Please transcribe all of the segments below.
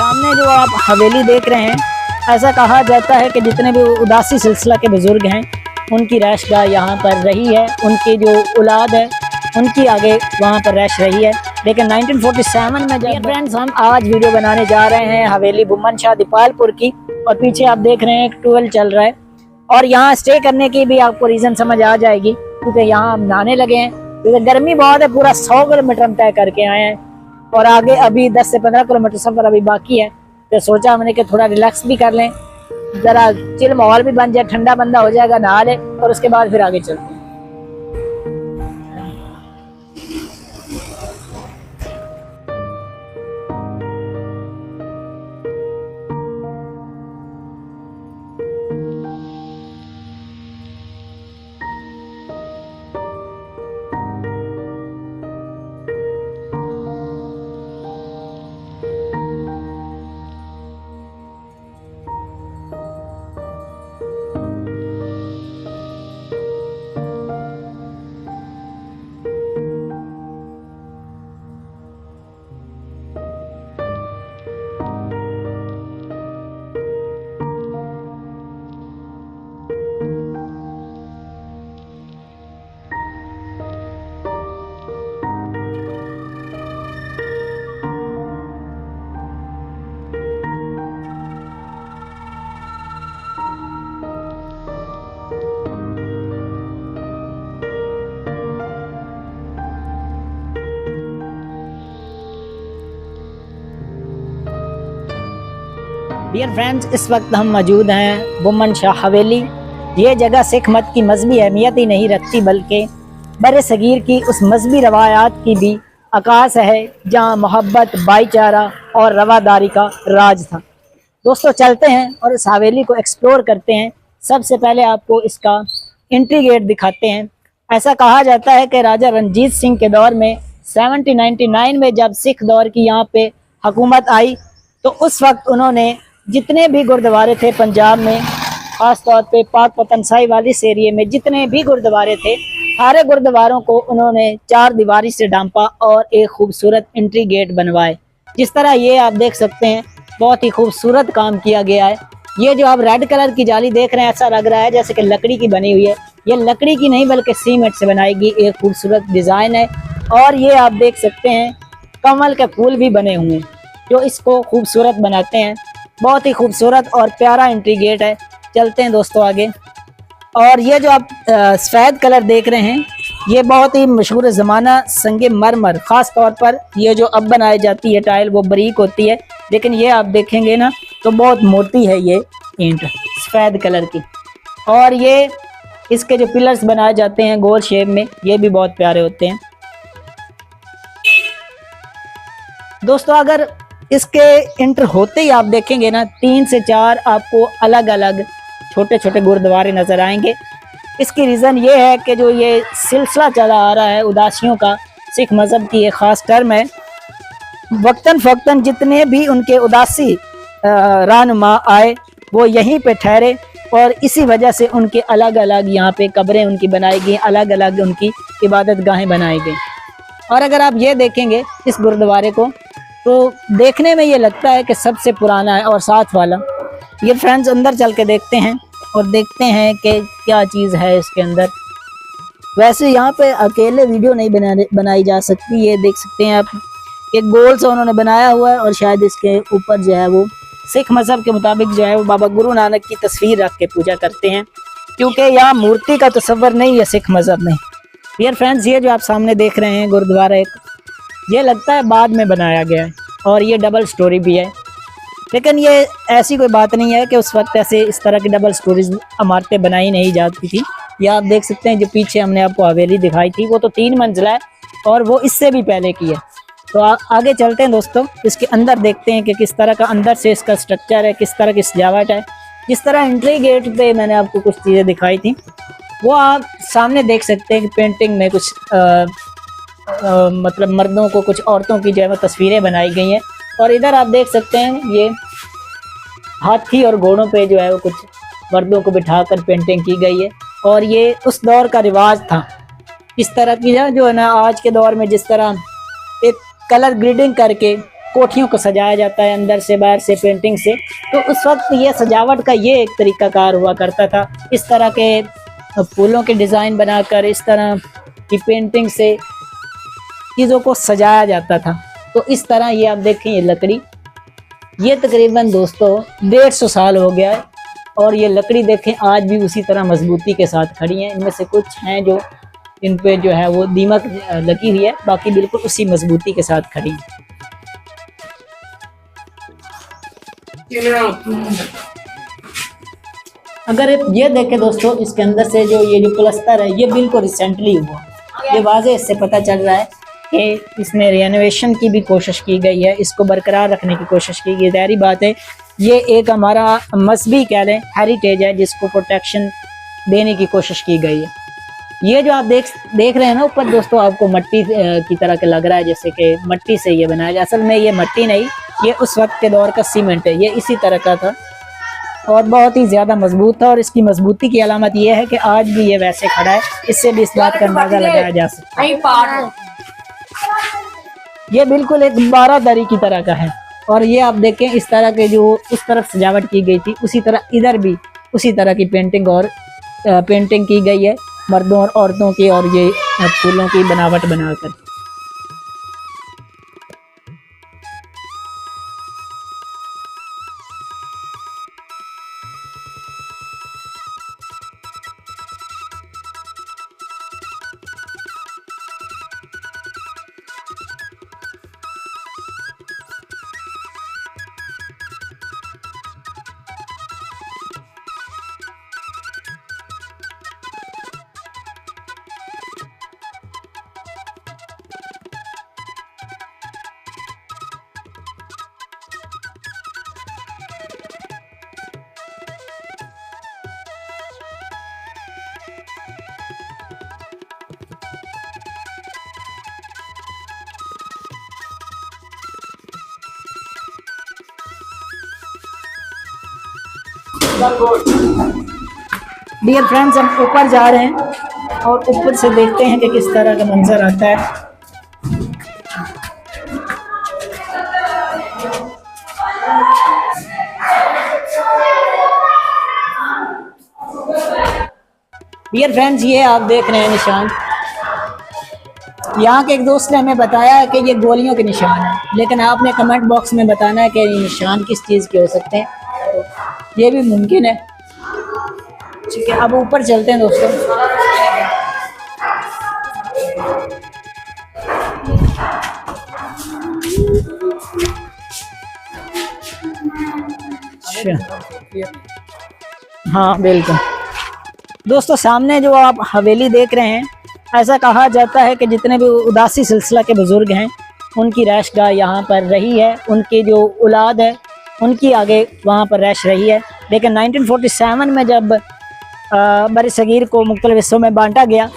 सामने जो आप हवेली देख रहे हैं, ऐसा कहा जाता है कि जितने भी उदासी सिलसिला के बुजुर्ग हैं उनकी रैशगाह यहाँ पर रही है, उनकी जो औलाद है उनकी आगे वहाँ पर रैश रही है। लेकिन 1947 में जब फ्रेंड्स हम आज वीडियो बनाने जा रहे हैं हवेली बुम्मन शाह दीपालपुर की, और पीछे आप देख रहे हैं एक ट्यूबवेल चल रहा है, और यहाँ स्टे करने की भी आपको रीज़न समझ आ जाएगी, क्योंकि यहाँ हम नहाने लगे हैं क्योंकि गर्मी बहुत है। पूरा 100 किलोमीटर हम तय करके आए हैं और आगे अभी 10 से 15 किलोमीटर सफर अभी बाकी है। तो सोचा हमने कि थोड़ा रिलैक्स भी कर लें, ज़रा चिल माहौल भी बन जाए, ठंडा बंदा हो जाएगा, नहा ले और उसके बाद फिर आगे चलते हैं। डियर फ्रेंड्स, इस वक्त हम मौजूद हैं बुम्मन शाह हवेली। ये जगह सिख मत की मजहबी अहमियत ही नहीं रखती, बल्कि बर सगीर की उस मजहबी रवायात की भी अकास है जहाँ मोहब्बत, भाईचारा और रवादारी का राज था। दोस्तों चलते हैं और इस हवेली को एक्सप्लोर करते हैं। सबसे पहले आपको इसका एंट्री गेट दिखाते हैं। ऐसा कहा जाता है कि राजा रणजीत सिंह के दौर में 1799 में जब सिख दौर की यहाँ पे हुकूमत आई, तो उस वक्त उन्होंने जितने भी गुरुद्वारे थे पंजाब में, ख़ास तौर पे पाक पतनसाई वाली इस एरिए में जितने भी गुरुद्वारे थे, सारे गुरुद्वारों को उन्होंने 4 दीवारी से डांपा और एक खूबसूरत एंट्री गेट बनवाए। जिस तरह ये आप देख सकते हैं, बहुत ही खूबसूरत काम किया गया है। ये जो आप रेड कलर की जाली देख रहे हैं, ऐसा लग रहा है जैसे कि लकड़ी की बनी हुई है। ये लकड़ी की नहीं बल्कि सीमेंट से बनाई गई एक खूबसूरत डिज़ाइन है। और ये आप देख सकते हैं कमल के फूल भी बने हुए हैं जो इसको खूबसूरत बनाते हैं। बहुत ही खूबसूरत और प्यारा एंट्री गेट है। चलते हैं दोस्तों आगे। और ये जो आप सफ़ेद कलर देख रहे हैं, ये बहुत ही मशहूर ज़माना संगे मरमर, ख़ास तौर पर ये जो अब बनाई जाती है टाइल वो बारीक होती है, लेकिन ये आप देखेंगे ना तो बहुत मोटी है ये ईंट सफ़ेद कलर की। और ये इसके जो पिलर्स बनाए जाते हैं गोल शेप में, ये भी बहुत प्यारे होते हैं। दोस्तों अगर इसके इंटर होते ही आप देखेंगे ना, 3 से 4 आपको अलग अलग छोटे छोटे गुरुद्वारे नज़र आएंगे। इसकी रीज़न ये है कि जो ये सिलसिला चला आ रहा है उदासियों का, सिख मज़हब की एक ख़ास टर्म है, वक्तन फ़क्तन जितने भी उनके उदासी रहनुमा आए वो यहीं पे ठहरे, और इसी वजह से उनके अलग अलग यहाँ पे कब्रें उनकी बनाई गई, अलग अलग उनकी इबादत गाहें बनाई गई। और अगर आप ये देखेंगे इस गुरुद्वारे को तो देखने में ये लगता है कि सबसे पुराना है और साथ वाला। ये फ्रेंड्स अंदर चल के देखते हैं और देखते हैं कि क्या चीज़ है इसके अंदर। वैसे यहाँ पे अकेले वीडियो नहीं बनाई जा सकती। ये देख सकते हैं आप, एक गोल सा उन्होंने बनाया हुआ है और शायद इसके ऊपर जो है वो सिख मज़हब के मुताबिक जो है वो बाबा गुरु नानक की तस्वीर रख के पूजा करते हैं, क्योंकि यहाँ मूर्ति का तस्वर नहीं है सिख मज़हब में। डियर फ्रेंड्स, ये जो आप सामने देख रहे हैं गुरुद्वारा, एक ये लगता है बाद में बनाया गया है और ये डबल स्टोरी भी है, लेकिन ये ऐसी कोई बात नहीं है कि उस वक्त ऐसे इस तरह की डबल स्टोरीज इमारतें बनाई नहीं जाती थी। ये आप देख सकते हैं जो पीछे हमने आपको हवेली दिखाई थी वो तो 3 मंजिला है और वो इससे भी पहले की है। तो आगे चलते हैं दोस्तों, इसके अंदर देखते हैं कि किस तरह का अंदर से इसका स्ट्रक्चर है, किस तरह की सजावट है। जिस तरह एंट्री गेट पे मैंने आपको कुछ चीज़ें दिखाई थी, वो आप सामने देख सकते हैं कि पेंटिंग में कुछ मतलब मर्दों को, कुछ औरतों की जो है वो तस्वीरें बनाई गई हैं। और इधर आप देख सकते हैं ये हाथी और घोड़ों पे जो है वो कुछ मर्दों को बिठाकर पेंटिंग की गई है। और ये उस दौर का रिवाज था। इस तरह की जो है ना, आज के दौर में जिस तरह एक कलर ग्रेडिंग करके कोठियों को सजाया जाता है अंदर से बाहर से पेंटिंग से। तो उस वक्त ये सजावट का ये एक तरीकाकार हुआ करता था, इस तरह के फूलों के डिज़ाइन बनाकर इस तरह की पेंटिंग से चीज़ों को सजाया जाता था। तो इस तरह ये आप देखें, ये लकड़ी ये तकरीबन दोस्तों 150 साल हो गया है और ये लकड़ी देखें आज भी उसी तरह मजबूती के साथ खड़ी है। इनमें से कुछ हैं जो इन पे जो है वो दीमक लगी हुई है, बाकी बिल्कुल उसी मजबूती के साथ खड़ी है। अगर ये देखें दोस्तों, इसके अंदर से जो ये जो प्लस्तर है ये बिल्कुल रिसेंटली हुआ, ये वाज़े इससे पता चल रहा है कि इसमें रेनोवेशन की भी कोशिश की गई है, इसको बरकरार रखने की कोशिश की गई। ज़ाहिर बात है ये एक हमारा मजहबी कह लें हेरिटेज है जिसको प्रोटेक्शन देने की कोशिश की गई है। ये जो आप देख रहे हैं ना ऊपर दोस्तों, आपको मट्टी की तरह के लग रहा है जैसे कि मट्टी से ये बनाया, असल में ये मट्टी नहीं, ये उस वक्त के दौर का सीमेंट है। ये इसी तरह का था और बहुत ही ज़्यादा मजबूत था और इसकी मजबूती की अलामत यह है कि आज भी ये वैसे खड़ा है। इससे भी इस बात का अंदाज़ा लगाया जा सकता है। ये बिल्कुल एक बारादरी की तरह का है और ये आप देखें इस तरह के जो उस तरफ सजावट की गई थी उसी तरह इधर भी उसी तरह की पेंटिंग और पेंटिंग की गई है मर्दों और औरतों की, और ये फूलों की बनावट बनाकर। डियर फ्रेंड्स, हम ऊपर जा रहे हैं और ऊपर से देखते हैं कि किस तरह का मंजर आता है। डियर फ्रेंड्स, ये आप देख रहे हैं निशान। यहाँ के एक दोस्त ने हमें बताया है कि ये गोलियों के निशान है, लेकिन आपने कमेंट बॉक्स में बताना है कि ये निशान किस चीज़ के हो सकते हैं। ये भी मुमकिन है। ठीक है, अब ऊपर चलते हैं दोस्तों। हाँ बिल्कुल दोस्तों, सामने जो आप हवेली देख रहे हैं, ऐसा कहा जाता है कि जितने भी उदासी सिलसिला के बुजुर्ग हैं उनकी रैशगाह यहाँ पर रही है, उनकी जो औलाद है उनकी आगे वहाँ पर रैश रही है। लेकिन 1947 में जब बरसगीर को मुख्तलिफ हिस्सों में बांटा गया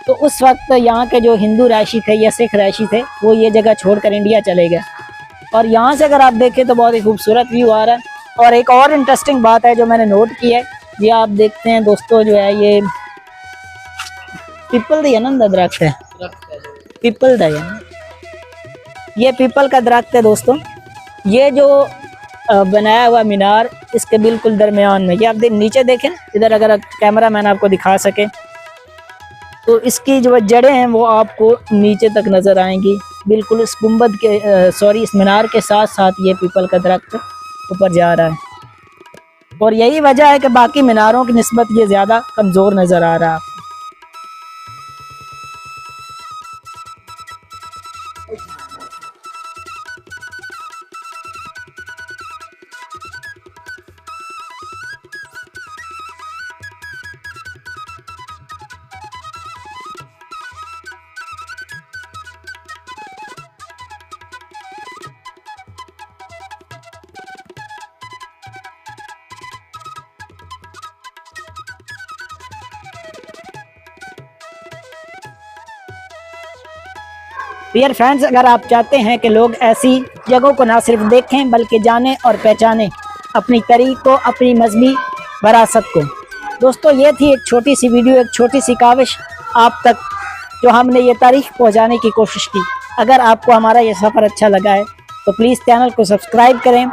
तो उस वक्त यहाँ के जो हिंदू रैशी थे या सिख रैशी थे वो ये जगह छोड़कर इंडिया चले गए। और यहाँ से अगर आप देखें तो बहुत ही खूबसूरत व्यू आ रहा है। और एक और इंटरेस्टिंग बात है जो मैंने नोट की है, ये आप देखते हैं दोस्तों, जो है ये पीपल दी है ना, दरख्त है, पीपल दा है, ये पीपल का दरख्त है दोस्तों। ये जो बनाया हुआ मीनार इसके बिल्कुल दरमियान में, ये आप नीचे देखें इधर, अगर कैमरा मैन आपको दिखा सके तो इसकी जो जड़ें हैं वो आपको नीचे तक नज़र आएंगी। बिल्कुल इस गुंबद के इस मीनार के साथ साथ ये पीपल का दरख्त ऊपर जा रहा है और यही वजह है कि बाकी मीनारों की निस्बत ये ज़्यादा कमज़ोर नज़र आ रहा है। डियर फ्रेंड्स, अगर आप चाहते हैं कि लोग ऐसी जगहों को ना सिर्फ देखें बल्कि जानें और पहचानें अपनी तारीख को, अपनी मजहबी विरासत को। दोस्तों, ये थी एक छोटी सी वीडियो, एक छोटी सी काविश आप तक, जो हमने ये तारीख पहुंचाने की कोशिश की। अगर आपको हमारा ये सफ़र अच्छा लगा है तो प्लीज़ चैनल को सब्सक्राइब करें,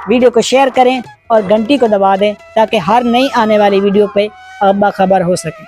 वीडियो को शेयर करें और घंटी को दबा दें ताकि हर नई आने वाली वीडियो पे आप बाखबर हो सकें।